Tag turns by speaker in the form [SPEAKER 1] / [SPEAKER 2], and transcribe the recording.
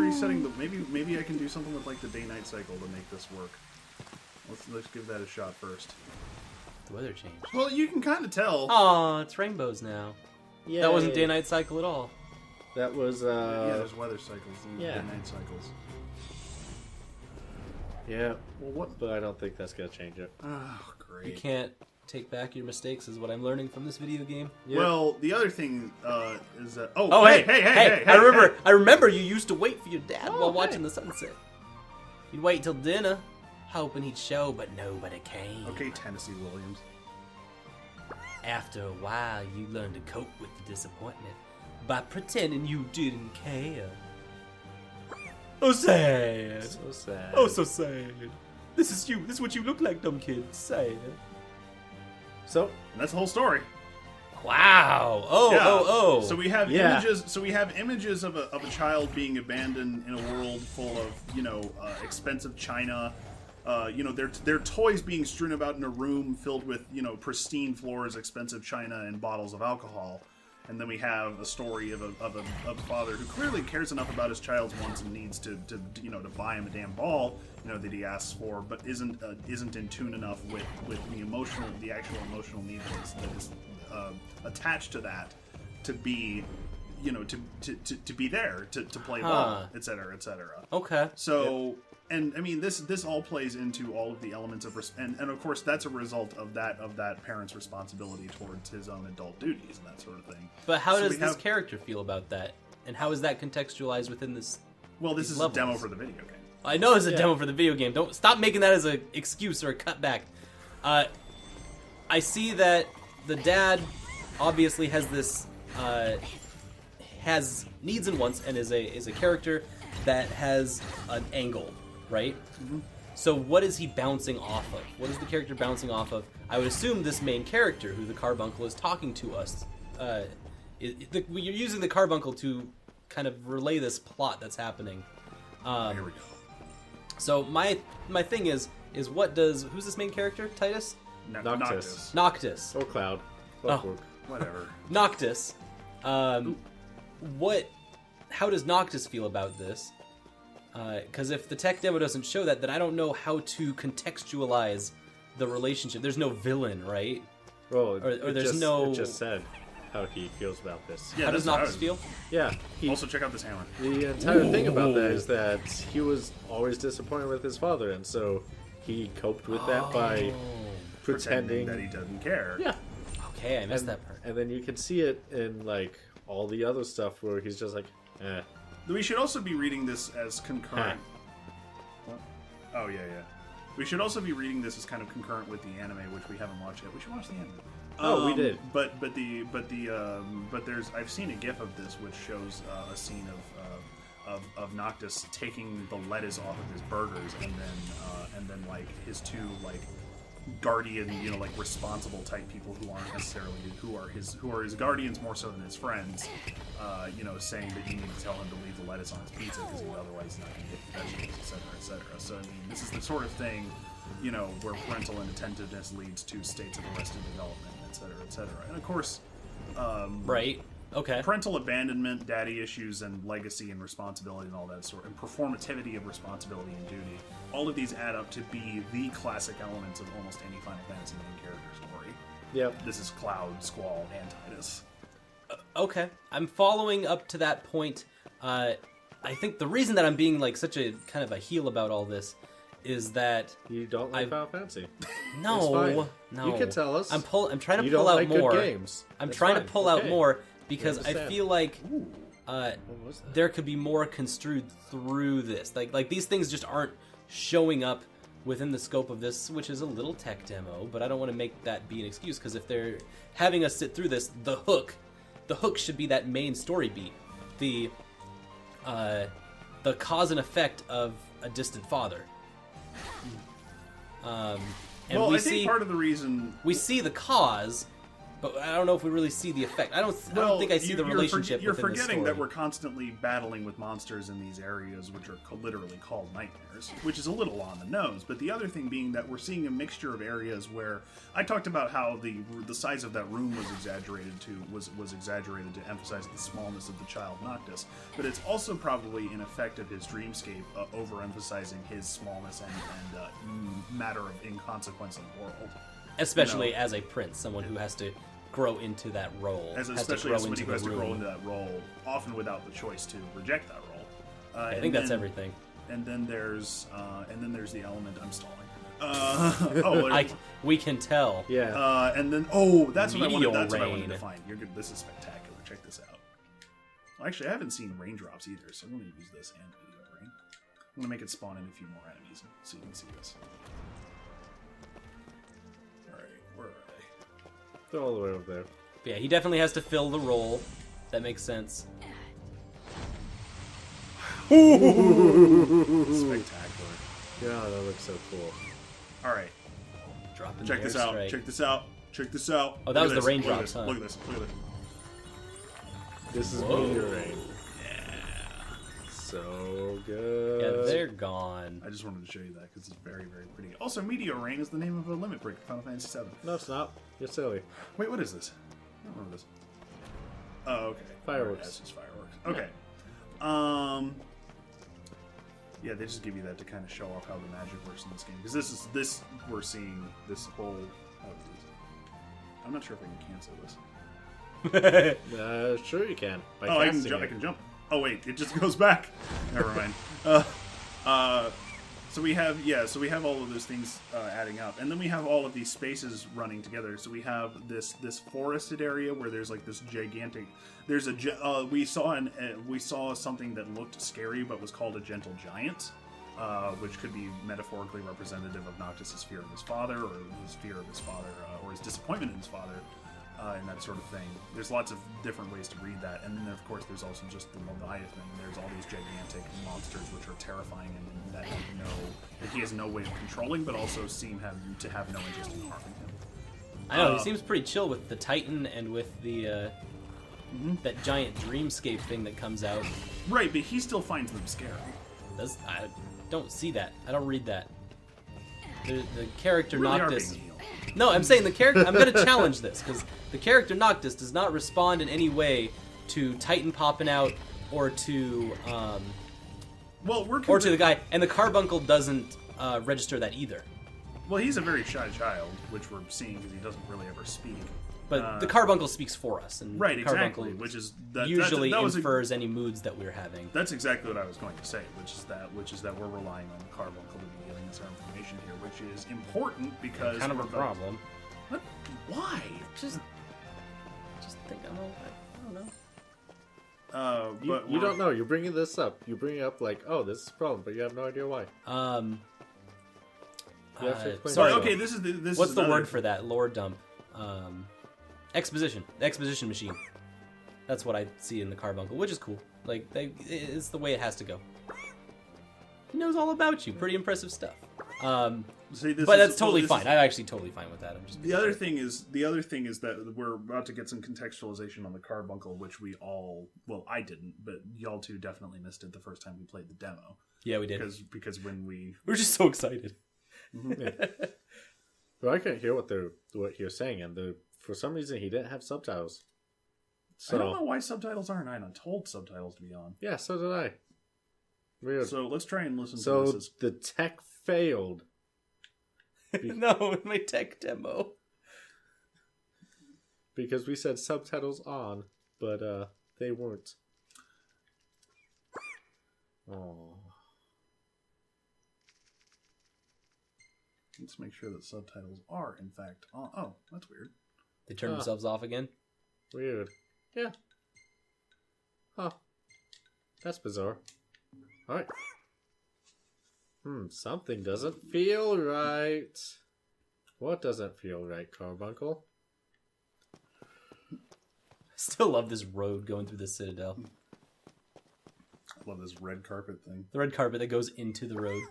[SPEAKER 1] resetting the maybe I can do something with like the day-night cycle to make this work. Let's give that a shot first.
[SPEAKER 2] The weather changed.
[SPEAKER 1] Well, you can kind of tell.
[SPEAKER 2] Oh, it's rainbows now.
[SPEAKER 3] Yeah,
[SPEAKER 2] That wasn't day-night cycle at all.
[SPEAKER 3] That was
[SPEAKER 1] Yeah, there's weather cycles and
[SPEAKER 3] yeah.
[SPEAKER 1] day-night cycles.
[SPEAKER 3] Yeah. Well, what? But I don't think that's gonna change it.
[SPEAKER 1] Oh, great.
[SPEAKER 2] You can't take back your mistakes, is what I'm learning from this video game.
[SPEAKER 3] Yeah.
[SPEAKER 1] Well, the other thing is that.
[SPEAKER 2] Oh, hey! I remember you used to wait for your dad while watching the sunset. You'd wait till dinner, hoping he'd show, but nobody came.
[SPEAKER 1] Okay, Tennessee Williams.
[SPEAKER 2] After a while, you learned to cope with the disappointment by pretending you didn't care. Oh, sad.
[SPEAKER 3] So sad.
[SPEAKER 2] Oh, so sad. This is you. This is what you look like, dumb kid. Sad.
[SPEAKER 3] So
[SPEAKER 1] And that's the whole story.
[SPEAKER 2] Wow. Oh,
[SPEAKER 1] Yeah.
[SPEAKER 2] oh.
[SPEAKER 1] So we have
[SPEAKER 3] Yeah.
[SPEAKER 1] images. So we have images of a child being abandoned in a world full of expensive china. Their toys being strewn about in a room filled with pristine floors, expensive china, and bottles of alcohol. And then we have a story of a father who clearly cares enough about his child's wants and needs to buy him a damn ball that he asks for, but isn't in tune enough with the actual emotional need that is attached to that to be to be there to play ball, etc., etc.
[SPEAKER 2] Okay.
[SPEAKER 1] So, and I mean, this all plays into all of the elements of and of course that's a result of that parent's responsibility towards his own adult duties and that sort of thing.
[SPEAKER 2] But how
[SPEAKER 1] So
[SPEAKER 2] does
[SPEAKER 1] we
[SPEAKER 2] this
[SPEAKER 1] have-
[SPEAKER 2] character feel about that? And how is that contextualized within this?
[SPEAKER 1] Well, this
[SPEAKER 2] these
[SPEAKER 1] is a demo
[SPEAKER 2] levels?
[SPEAKER 1] for the video game.
[SPEAKER 2] I know it's a
[SPEAKER 3] Yeah.
[SPEAKER 2] demo for the video game. Don't stop making that as an excuse or a cutback. I see that the dad obviously has this has needs and wants and is a character that has an angle, right? Mm-hmm. So what is he bouncing off of? What is the character bouncing off of? I would assume this main character, who the carbuncle is talking to us. You're using the carbuncle to kind of relay this plot that's happening.
[SPEAKER 1] Here we go.
[SPEAKER 2] So my thing is who's this main character? Titus?
[SPEAKER 3] Noctis.
[SPEAKER 2] Noctis.
[SPEAKER 3] Or Cloud.
[SPEAKER 2] Oh.
[SPEAKER 1] Whatever.
[SPEAKER 2] Noctis. How does Noctis feel about this? Because if the tech demo doesn't show that, then I don't know how to contextualize the relationship. There's no villain, right?
[SPEAKER 3] Well,
[SPEAKER 2] Or there's
[SPEAKER 3] just,
[SPEAKER 2] no-
[SPEAKER 3] It just said how he feels about this.
[SPEAKER 1] Yeah,
[SPEAKER 2] How does
[SPEAKER 1] that's what I
[SPEAKER 2] Noctis
[SPEAKER 1] was-
[SPEAKER 2] feel?
[SPEAKER 3] Yeah. He,
[SPEAKER 1] Also, check out this hammer.
[SPEAKER 3] the entire thing about that is that he was always disappointed with his father, and so he coped with that by
[SPEAKER 1] Pretending
[SPEAKER 3] pretending
[SPEAKER 1] that he doesn't care.
[SPEAKER 3] Yeah.
[SPEAKER 2] Okay, I missed that part.
[SPEAKER 3] And then you can see it in like all the other stuff where he's just like, eh.
[SPEAKER 1] We should also be reading this as concurrent. What? Oh yeah. We should also be reading this as kind of concurrent with the anime, which we haven't watched yet. We should watch the anime.
[SPEAKER 3] Oh, we did.
[SPEAKER 1] But there's I've seen a GIF of this which shows a scene of Noctis taking the lettuce off of his burgers and then like his two like guardian, like responsible type people who aren't necessarily who are his guardians more so than his friends, saying that you need to tell him to leave the lettuce on his pizza because otherwise he's not going to get the vegetables, etc., etc. So I mean, this is the sort of thing, where parental inattentiveness leads to states of arrested development, etc., etc. And of course,
[SPEAKER 2] Right. Okay.
[SPEAKER 1] parental abandonment, daddy issues, and legacy and responsibility and all that sort, and performativity of responsibility and duty. All of these add up to be the classic elements of almost any Final Fantasy main character story.
[SPEAKER 3] Yep.
[SPEAKER 1] This is Cloud, Squall, and Titus.
[SPEAKER 2] Okay, I'm following up to that point. I think the reason that I'm being like such a kind of a heel about all this is that
[SPEAKER 3] You don't like Final Fantasy.
[SPEAKER 2] no.
[SPEAKER 3] You can tell us.
[SPEAKER 2] I'm trying to
[SPEAKER 3] You
[SPEAKER 2] pull
[SPEAKER 3] don't
[SPEAKER 2] out
[SPEAKER 3] like
[SPEAKER 2] more.
[SPEAKER 3] good games.
[SPEAKER 2] I'm
[SPEAKER 3] That's
[SPEAKER 2] trying
[SPEAKER 3] fine.
[SPEAKER 2] to pull out
[SPEAKER 3] Okay.
[SPEAKER 2] more because I
[SPEAKER 3] understand.
[SPEAKER 2] feel like
[SPEAKER 3] What was that?
[SPEAKER 2] there could be more construed through this. Like these things just aren't showing up within the scope of this, which is a little tech demo. But I don't want to make that be an excuse because if they're having us sit through this, the hook should be that main story beat, the cause and effect of a distant father. And
[SPEAKER 1] well,
[SPEAKER 2] we
[SPEAKER 1] I think
[SPEAKER 2] see
[SPEAKER 1] part of the reason
[SPEAKER 2] we see the cause, But I don't know if we really see the effect. I don't think I see the relationship.
[SPEAKER 1] You're
[SPEAKER 2] within the
[SPEAKER 1] forgetting
[SPEAKER 2] story.
[SPEAKER 1] that we're constantly battling with monsters in these areas, which are literally called nightmares, which is a little on the nose. But the other thing being that we're seeing a mixture of areas where I talked about how the size of that room was exaggerated to emphasize the smallness of the child Noctis. But it's also probably an effect of his dreamscape, overemphasizing his smallness and matter of inconsequence in the world.
[SPEAKER 2] Especially as a prince, someone who has to grow into that role.
[SPEAKER 1] Especially as somebody who has to grow into that role, often without the choice to reject that role.
[SPEAKER 2] I think that's everything.
[SPEAKER 1] And then there's the element I'm stalling.
[SPEAKER 2] We can tell.
[SPEAKER 3] Yeah.
[SPEAKER 1] And then that's what I wanted. That's what I wanted to find. You're good. This is spectacular. Check this out. Well, actually, I haven't seen raindrops either, so I'm going to use this and Meteor Rain. I'm going to make it spawn in a few more enemies so you can see this. Where are they?
[SPEAKER 3] They're all the way over there.
[SPEAKER 2] But yeah, he definitely has to fill the role. That makes sense.
[SPEAKER 1] Spectacular.
[SPEAKER 3] Yeah, that looks so cool.
[SPEAKER 1] All right,
[SPEAKER 2] Dropping
[SPEAKER 1] check this out. Check this out. Check this out.
[SPEAKER 2] Oh, that was the
[SPEAKER 1] Look
[SPEAKER 2] raindrops, huh?
[SPEAKER 1] Look at this. Look at this.
[SPEAKER 3] This is
[SPEAKER 2] Whoa.
[SPEAKER 3] Meteor Rain. So good.
[SPEAKER 2] Yeah, they're gone.
[SPEAKER 1] I just wanted to show you that because it's very, very pretty. Also, Meteor Rain is the name of a limit break in Final Fantasy VII.
[SPEAKER 3] No, it's not. You're silly.
[SPEAKER 1] Wait, what is this? I don't remember this. Oh, okay.
[SPEAKER 3] Fireworks.
[SPEAKER 1] That's just fireworks. Okay. Yeah, they just give you that to kind of show off how the magic works in this game. Because we're seeing this whole. I'm not sure if I can cancel this.
[SPEAKER 3] Sure you can. By
[SPEAKER 1] I can
[SPEAKER 3] casting
[SPEAKER 1] jump.
[SPEAKER 3] it.
[SPEAKER 1] I can jump. Oh wait, it just goes back. Never mind. So we have all of those things adding up, and then we have all of these spaces running together. So we have this forested area where there's like this gigantic. We saw something that looked scary, but was called a gentle giant, which could be metaphorically representative of Noctis' fear of his father, or his fear of his father, or his disappointment in his father. And that sort of thing. There's lots of different ways to read that. And then, of course, there's also just the Leviathan. There's all these gigantic monsters which are terrifying and that he has no way of controlling, but also seem to have no interest in harming him.
[SPEAKER 2] I know, he seems pretty chill with the Titan and with the that giant dreamscape thing that comes out.
[SPEAKER 1] Right, but he still finds them scary.
[SPEAKER 2] I don't see that. I don't read that. The character
[SPEAKER 1] Really
[SPEAKER 2] Noctis...
[SPEAKER 1] are being healed.
[SPEAKER 2] No, I'm saying the character... I'm going to challenge this, because the character Noctis does not respond in any way to Titan popping out or to... or to the guy. And the carbuncle doesn't register that either.
[SPEAKER 1] Well, he's a very shy child, which we're seeing because he doesn't really ever speak.
[SPEAKER 2] But the carbuncle speaks for us. And
[SPEAKER 1] Right,
[SPEAKER 2] the carbuncle
[SPEAKER 1] exactly. Which is
[SPEAKER 2] usually infers any moods that we're having.
[SPEAKER 1] That's exactly what I was going to say, which is that we're relying on the carbuncle to be giving us our information here, which is important because
[SPEAKER 2] Kind of a problem.
[SPEAKER 1] What? Why?
[SPEAKER 2] Just think I don't know.
[SPEAKER 3] You don't know. You're bringing this up. You bring it up like, oh, this is a problem, but you have no idea why. You have to explain
[SPEAKER 2] sorry.
[SPEAKER 3] yourself.
[SPEAKER 1] Okay, this
[SPEAKER 2] What's
[SPEAKER 1] is
[SPEAKER 2] the
[SPEAKER 1] another-
[SPEAKER 2] word for that? Lore dump. Exposition. The exposition machine. That's what I see in the carbuncle, which is cool. Like, it's the way it has to go. He knows all about you. Pretty impressive stuff.
[SPEAKER 1] See,
[SPEAKER 2] But that's totally fine. I'm actually totally fine with that. I'm just
[SPEAKER 1] The other thing is that we're about to get some contextualization on the carbuncle, which we all, well, I didn't, but y'all two definitely missed it the first time we played the demo.
[SPEAKER 2] Yeah, we did.
[SPEAKER 1] Because when we
[SPEAKER 2] We're just so excited.
[SPEAKER 3] Well, I couldn't hear what he was saying, and for some reason he didn't have subtitles. So
[SPEAKER 1] I don't know why subtitles aren't on. I told subtitles to be on.
[SPEAKER 3] yeah, so did I. Weird.
[SPEAKER 1] So let's try and listen to
[SPEAKER 3] So
[SPEAKER 1] this.
[SPEAKER 3] the tech failed
[SPEAKER 2] No, in my tech demo.
[SPEAKER 3] because we said subtitles on, but they weren't. Oh.
[SPEAKER 1] Let's make sure that subtitles are in fact on. Oh, that's weird.
[SPEAKER 2] They turn themselves off again.
[SPEAKER 3] Weird. Yeah. Huh. That's bizarre. Alright. Something doesn't feel right. What doesn't feel right, Carbuncle?
[SPEAKER 2] Still love this road going through the Citadel.
[SPEAKER 1] I love this red carpet thing.
[SPEAKER 2] The red carpet that goes into the road.